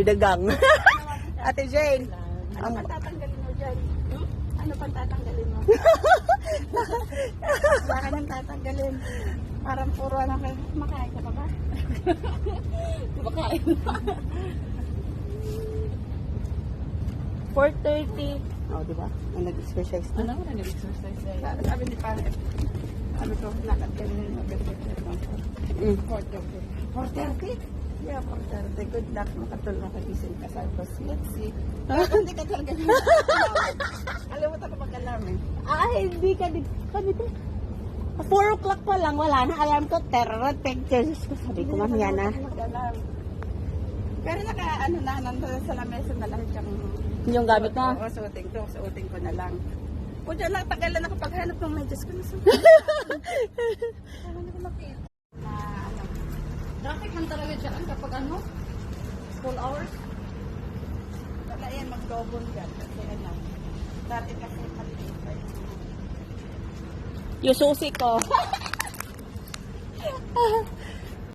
Bidagang. Ate Jane. Ano pang tatanggalin mo dyan? Ano pang tatanggalin mo? Baka nang tatanggalin. Parang puro ano kayo. Makain ka pa ba? Makain. 4:30. Oh, di ba? Nag-exercise na. Ano? Nag-exercise na. Sabi ni Pare. Sabi ko, lakad ka rin. Mag-exercise lang. 4:30. Yeah, 4:30. Good luck. Makatulong makagising ka. Sabi ko, let's see. Hindi ka talaga nyo. Alam mo tayo mag-alarm eh. Hindi ka. Sabi ko, 4 o'clock pa lang, wala na. Alarm ko, terror pictures. Sabi ko, mamaya na. Mag-alarm. Pero nandun sa lamesa na lahat Yung gamit na. Oo, suotin ko na lang. O dyan lang, tagalan ako paghanap ng medyas ko na sa Ano ko makita? Traffic man talaga dyan kapag school hours. Wala yan, mag-double yan. Kasi dati kasi maliit pa yun. Yung susi ko.